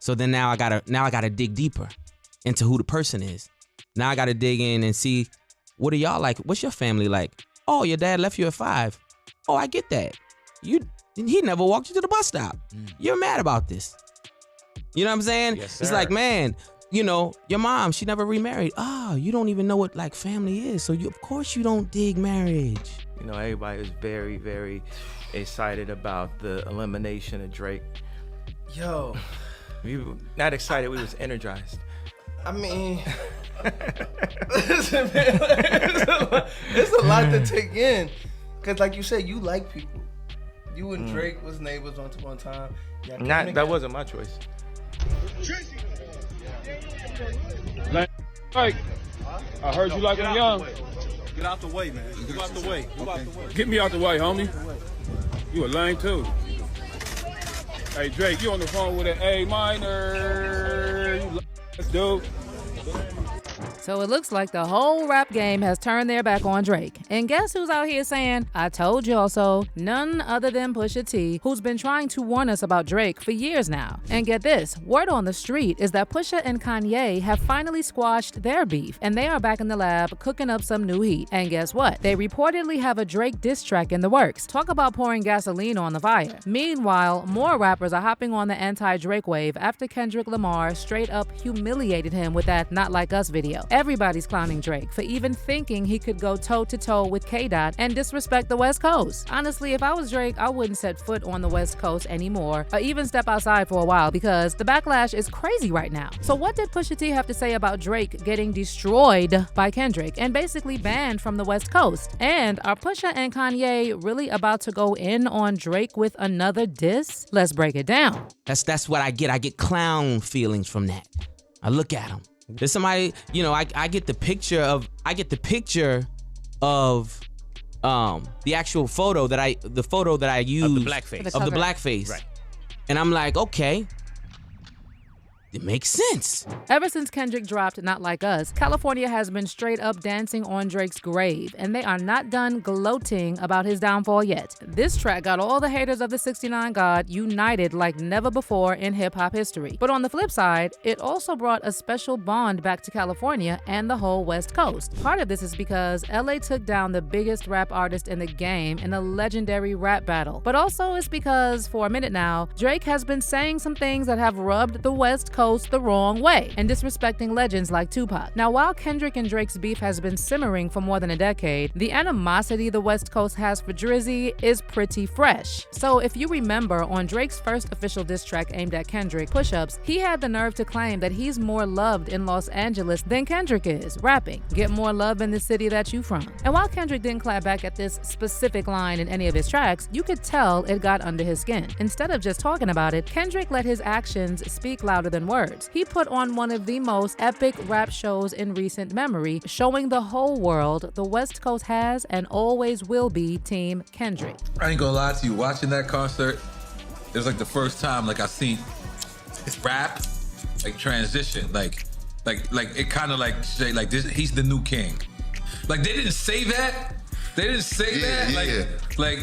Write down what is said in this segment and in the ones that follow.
So then now I gotta dig deeper into who the person is. Now I gotta dig in and see, what are y'all like? What's your family like? Oh, your dad left you at 5. Oh, I get that. He never walked you to the bus stop. You're mad about this. You know what I'm saying? Yes, sir. It's like, man, you know, your mom, she never remarried. Oh, you don't even know what like family is. So of course you don't dig marriage. You know, everybody was very, very excited about the elimination of Drake. Yo, we were not excited, we was energized. I mean, listen, man, it's a lot to take in. Cause like you said, you like people. You and Drake was neighbors once upon a time. That wasn't my choice. Like, I heard you like him young. Get out the way, man. Get out the way. Get out the way. Get me out the way, homie. You a lame too. Hey Drake, you on the phone with an A minor. Let's do. So it looks like the whole rap game has turned their back on Drake. And guess who's out here saying, I told y'all so? None other than Pusha T, who's been trying to warn us about Drake for years now. And get this, word on the street is that Pusha and Kanye have finally squashed their beef, and they are back in the lab cooking up some new heat. And guess what? They reportedly have a Drake diss track in the works. Talk about pouring gasoline on the fire. Meanwhile, more rappers are hopping on the anti-Drake wave after Kendrick Lamar straight up humiliated him with that Not Like Us video. Everybody's clowning Drake for even thinking he could go toe-to-toe with K-Dot and disrespect the West Coast. Honestly, if I was Drake, I wouldn't set foot on the West Coast anymore or even step outside for a while because the backlash is crazy right now. So what did Pusha T have to say about Drake getting destroyed by Kendrick and basically banned from the West Coast? And are Pusha and Kanye really about to go in on Drake with another diss? Let's break it down. That's what I get. I get clown feelings from that. I look at him. There's somebody, you know, I get the picture of the actual photo that I used Of the blackface. of the blackface. Right. And I'm like, okay, it makes sense. Ever since Kendrick dropped Not Like Us, California has been straight up dancing on Drake's grave, and they are not done gloating about his downfall yet. This track got all the haters of the 69 God united like never before in hip-hop history. But on the flip side, it also brought a special bond back to California and the whole West Coast. Part of this is because LA took down the biggest rap artist in the game in a legendary rap battle. But also it's because, for a minute now, Drake has been saying some things that have rubbed the West Coast the wrong way and disrespecting legends like Tupac. Now, while Kendrick and Drake's beef has been simmering for more than a decade, the animosity the West Coast has for Drizzy is pretty fresh. So if you remember, on Drake's first official diss track aimed at Kendrick, Push-Ups, he had the nerve to claim that he's more loved in Los Angeles than Kendrick is, rapping, "Get more love in the city that you from." And while Kendrick didn't clap back at this specific line in any of his tracks, you could tell it got under his skin. Instead of just talking about it, Kendrick let his actions speak louder than words. He put on one of the most epic rap shows in recent memory, showing the whole world the West Coast has and always will be Team Kendrick. I ain't gonna lie to you, watching that concert, it was like the first time like I seen rap like transition, like it kind of like say like this, he's the new king. Like they didn't say that. They didn't say that. Yeah.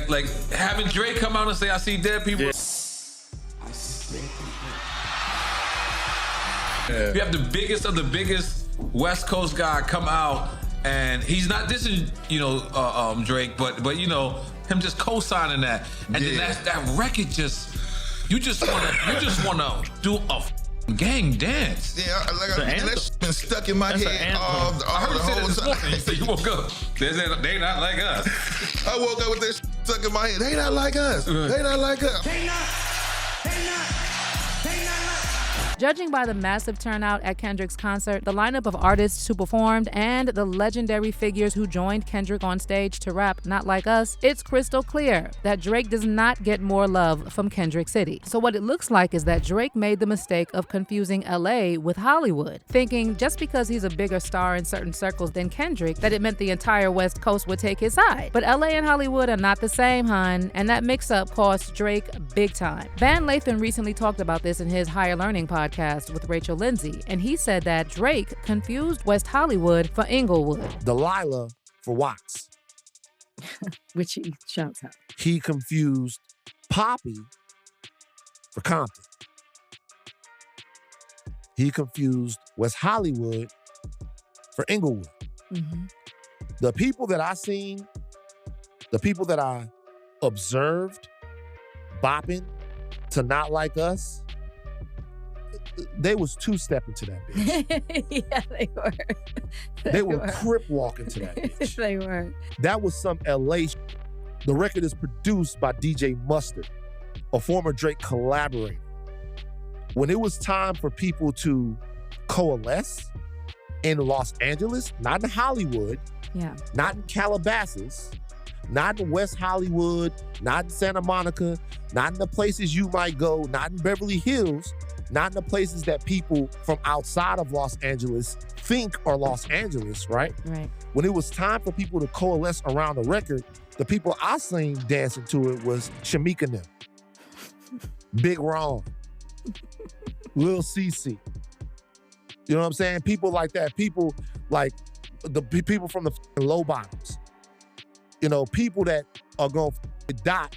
Like having Drake come out and say I see dead people. Yeah. You have the biggest of the biggest West Coast guy come out, and he's not dissing, Drake, but you know, him just co-signing that, and then that record you just wanna do a gang dance. Yeah, that's been stuck in my head all the whole time. So you woke up, they not like us. I woke up with this stuck in my head. They not like us. They not like us. They not like. Judging by the massive turnout at Kendrick's concert, the lineup of artists who performed, and the legendary figures who joined Kendrick on stage to rap Not Like Us, it's crystal clear that Drake does not get more love from Kendrick City. So what it looks like is that Drake made the mistake of confusing LA with Hollywood, thinking just because he's a bigger star in certain circles than Kendrick, that it meant the entire West Coast would take his side. But LA and Hollywood are not the same, hun, and that mix-up cost Drake big time. Van Lathan recently talked about this in his Higher Learning podcast with Rachel Lindsay, and he said that Drake confused West Hollywood for Inglewood. Delilah for Watts. Which he shouts out. He confused Poppy for Compton. He confused West Hollywood for Inglewood. Mm-hmm. The people that I seen, the people that I observed bopping to Not Like Us, they was two-stepping to that bitch. Yeah, they were. They were crip walking to that bitch. They were. That was some LA shit. The record is produced by DJ Mustard, a former Drake collaborator. When it was time for people to coalesce in Los Angeles, not in Hollywood, not in Calabasas, not in West Hollywood, not in Santa Monica, not in the places you might go, not in Beverly Hills, not in the places that people from outside of Los Angeles think are Los Angeles, right? Right. When it was time for people to coalesce around the record, the people I seen dancing to it was Shamika and them, Big Ron, Lil CC. You know what I'm saying? People like that. People like the people from the low bottoms. You know, people that are going to dot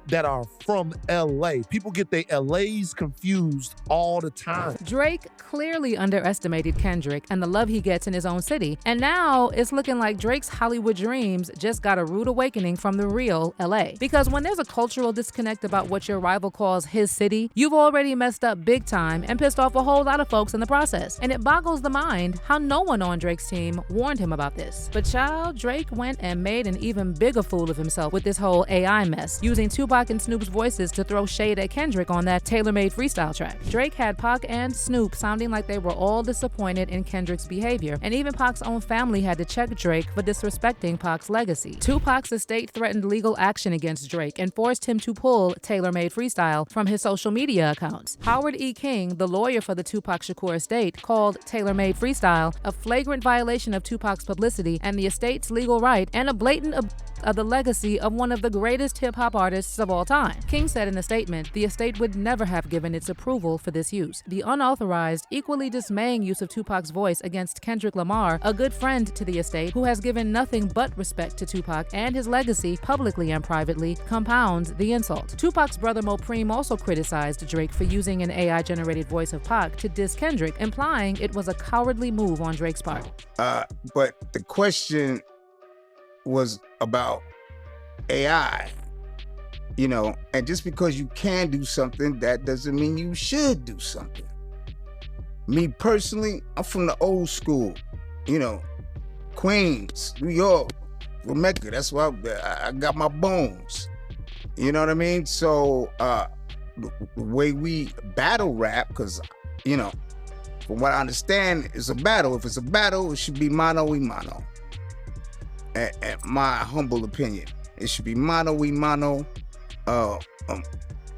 that are from LA. People get their LAs confused all the time. Drake clearly underestimated Kendrick and the love he gets in his own city. And now it's looking like Drake's Hollywood dreams just got a rude awakening from the real LA. Because when there's a cultural disconnect about what your rival calls his city, you've already messed up big time and pissed off a whole lot of folks in the process. And it boggles the mind how no one on Drake's team warned him about this. But child, Drake went and made an even bigger fool of himself with this whole AI mess, using Tupac and Snoop's voices to throw shade at Kendrick on that tailor-made freestyle track. Drake had Pac and Snoop sounding like they were all disappointed in Kendrick's behavior, and even Pac's own family had to check Drake for disrespecting Pac's legacy. Tupac's estate threatened legal action against Drake and forced him to pull tailor-made freestyle from his social media accounts. Howard E. King, the lawyer for the Tupac Shakur estate, called tailor-made freestyle a flagrant violation of Tupac's publicity and the estate's legal right, and a blatant of the legacy of one of the greatest hip-hop artists of all time. King said in a statement, the estate would never have given its approval for this use. The unauthorized, equally dismaying use of Tupac's voice against Kendrick Lamar, a good friend to the estate who has given nothing but respect to Tupac and his legacy publicly and privately, compounds the insult. Tupac's brother Mopreme also criticized Drake for using an AI-generated voice of Pac to diss Kendrick, implying it was a cowardly move on Drake's part. But the question was about AI, you know, and just because you can do something, that doesn't mean you should do something. Me personally, I'm from the old school, you know, Queens, New York, Jamaica, that's why I got my bones. You know what I mean? So the way we battle rap, because, you know, from what I understand, it's a battle. If it's a battle, it should be mano y mano. At my humble opinion, it should be mano y mano,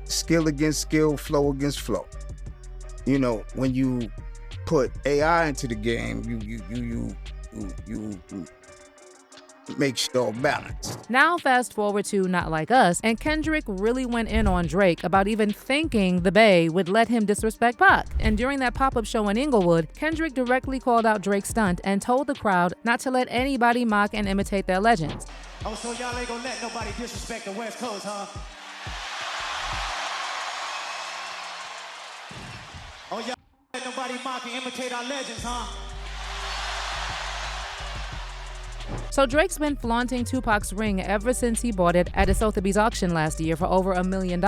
skill against skill, flow against flow. You know, when you put AI into the game, you make sure balance. Now fast forward to Not Like Us, and Kendrick really went in on Drake about even thinking the Bay would let him disrespect Pac. And during that pop-up show in Inglewood, Kendrick directly called out Drake's stunt and told the crowd not to let anybody mock and imitate their legends. Oh, so y'all ain't gonna let nobody disrespect the West Coast, huh? Oh, y'all let nobody mock and imitate our legends, huh? So Drake's been flaunting Tupac's ring ever since he bought it at a Sotheby's auction last year for over $1 million,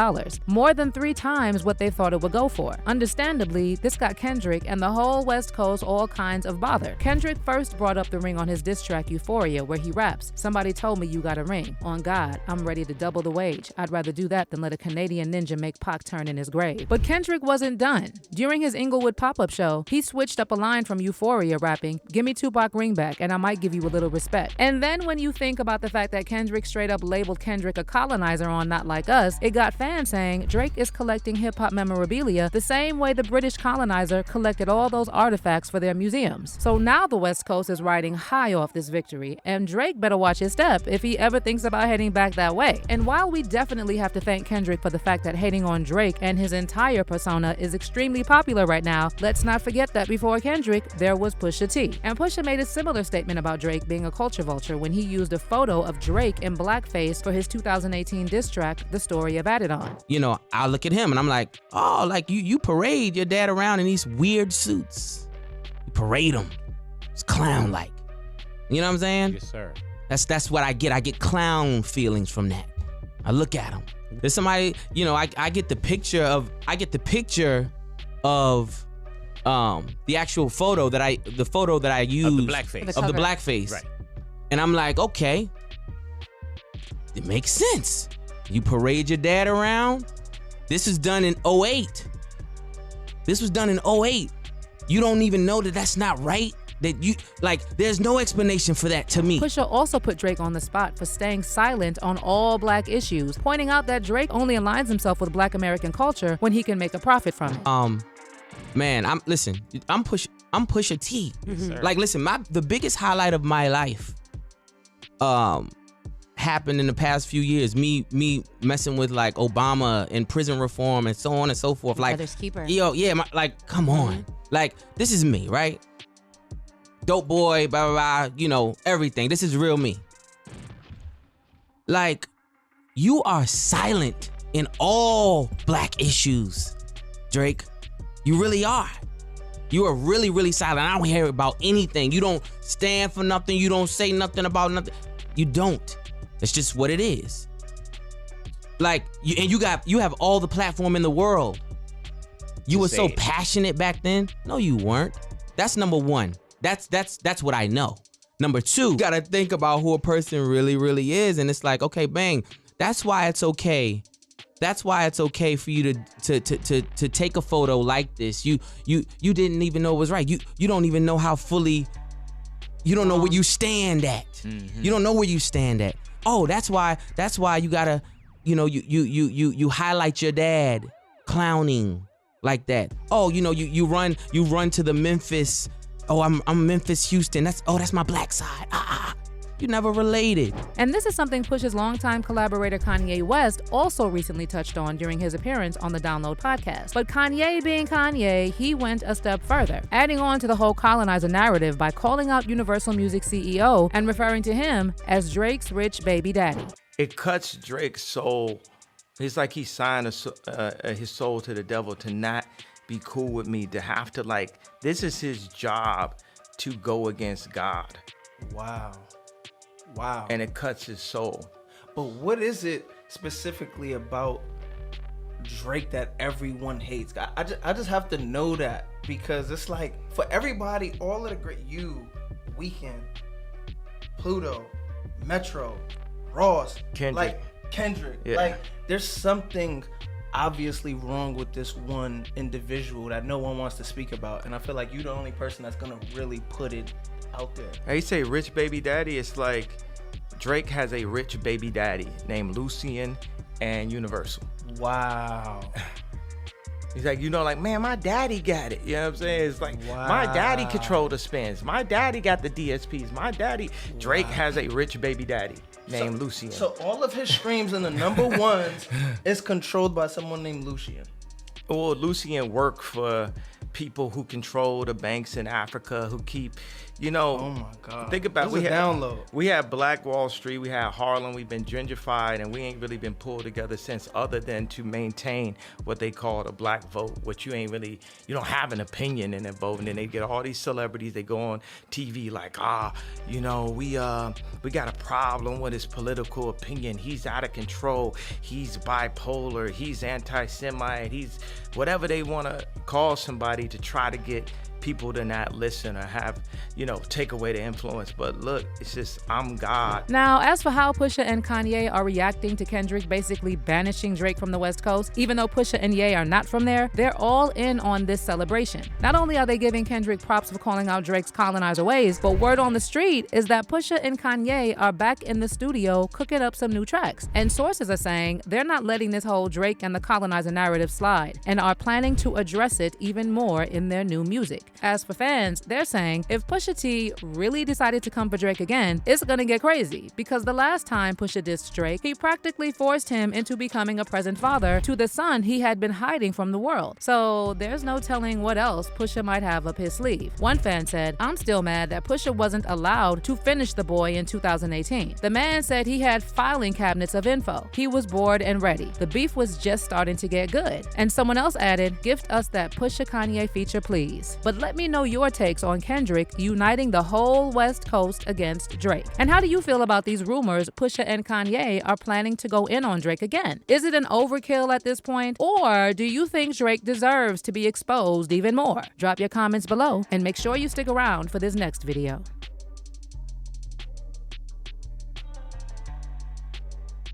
more than 3 times what they thought it would go for. Understandably, this got Kendrick and the whole West Coast all kinds of bother. Kendrick first brought up the ring on his diss track Euphoria, where he raps, "Somebody told me you got a ring. On God, I'm ready to double the wage. I'd rather do that than let a Canadian ninja make Pac turn in his grave." But Kendrick wasn't done. During his Inglewood pop-up show, he switched up a line from Euphoria rapping, "Give me Tupac ring back and I might give you a little respect." And then when you think about the fact that Kendrick straight up labeled Kendrick a colonizer on Not Like Us, it got fans saying Drake is collecting hip-hop memorabilia the same way the British colonizer collected all those artifacts for their museums. So now the West Coast is riding high off this victory, and Drake better watch his step if he ever thinks about heading back that way. And while we definitely have to thank Kendrick for the fact that hating on Drake and his entire persona is extremely popular right now, let's not forget that before Kendrick, there was Pusha T. And Pusha made a similar statement about Drake being a culture Vulture when he used a photo of Drake in blackface for his 2018 diss track, The Story of Adidon. You know, I look at him and I'm like, oh, like you parade your dad around in these weird suits. You parade him. It's clown-like. You know what I'm saying? Yes, sir. That's what I get. I get clown feelings from that. I look at him. There's somebody, you know, I get the picture of the actual photo that I used of the blackface. Right. And I'm like, okay, it makes sense. You parade your dad around. This is done in 08. This was done in 08. You don't even know that that's not right. That you, like, there's no explanation for that to me. Pusha also put Drake on the spot for staying silent on all black issues, pointing out that Drake only aligns himself with black American culture when he can make a profit from it. Man, I'm Pusha T. Yes, like, listen, the biggest highlight of my life happened in the past few years. Me messing with like Obama and prison reform and so on and so forth. Like, Brother's keeper. Yo, yeah, like, come on. Like, this is me, right? Dope boy, blah, blah, blah, you know, everything. This is real me. Like, you are silent in all black issues, Drake. You really are. You are really, really silent. I don't hear about anything. You don't stand for nothing. You don't say nothing about nothing. You don't. It's just what it is. Like, you have all the platform in the world. You were so passionate back then. No, you weren't. That's number one. That's what I know. Number two, you gotta think about who a person really, really is. And it's like, okay, bang. That's why it's okay. That's why it's okay for you to take a photo like this. You didn't even know it was right. You don't even know how fully, you don't know where you stand at. Mm-hmm. You don't know where you stand at. Oh, that's why you gotta, you know, you highlight your dad clowning like that. Oh, you know, you run to the Memphis. Oh, I'm Memphis, Houston. That's my black side. You never related. And this is something Pusha's longtime collaborator Kanye West also recently touched on during his appearance on the Download podcast. But Kanye being Kanye, he went a step further, adding on to the whole colonizer narrative by calling out Universal Music CEO and referring to him as Drake's rich baby daddy. It cuts Drake's soul. It's like he signed his soul to the devil to not be cool with me, to have to, like, this is his job to go against God. Wow. And it cuts his soul. But what is it specifically about Drake that everyone hates? I just have to know that, because it's like, for everybody, all of the great, Weeknd, Pluto, Metro, Ross, Kendrick. Yeah. Like, there's something obviously wrong with this one individual that no one wants to speak about, and I feel like you're the only person that's gonna really put it out there. I say rich baby daddy. It's like Drake has a rich baby daddy named Lucien and Universal. Wow. He's like, you know, like, man, my daddy got it. You know what I'm saying? It's like, my daddy controlled the spins. My daddy got the DSPs. My daddy. Drake has a rich baby daddy named Lucien. So all of his streams in the number ones is controlled by someone named Lucien. Well, Lucien worked for people who control the banks in Africa, who keep, you know. Oh my God. Think about download. We had Black Wall Street, we had Harlem, we've been gentrified, and we ain't really been pulled together since, other than to maintain what they call the black vote, which you don't have an opinion in that vote. And then they get all these celebrities, they go on TV like, you know, we got a problem with his political opinion. He's out of control. He's bipolar. He's anti-Semite. He's whatever they want to call somebody to try to get people to not listen or have, you know, take away the influence. But look, it's just, I'm God. Now, as for how Pusha and Kanye are reacting to Kendrick basically banishing Drake from the West Coast, even though Pusha and Ye are not from there, they're all in on this celebration. Not only are they giving Kendrick props for calling out Drake's colonizer ways, but word on the street is that Pusha and Kanye are back in the studio cooking up some new tracks. And sources are saying they're not letting this whole Drake and the colonizer narrative slide, and are planning to address it even more in their new music. As for fans, they're saying if Pusha T really decided to come for Drake again, it's gonna get crazy, because the last time Pusha dissed Drake, he practically forced him into becoming a present father to the son he had been hiding from the world. So there's no telling what else Pusha might have up his sleeve. One fan said, "I'm still mad that Pusha wasn't allowed to finish The Boy in 2018. The man said he had filing cabinets of info. He was bored and ready. The beef was just starting to get good." And someone else added, "Gift us that Pusha Kanye feature, please." But let me know your takes on Kendrick uniting the whole West Coast against Drake. And how do you feel about these rumors Pusha and Kanye are planning to go in on Drake again? Is it an overkill at this point? Or do you think Drake deserves to be exposed even more? Drop your comments below and make sure you stick around for this next video.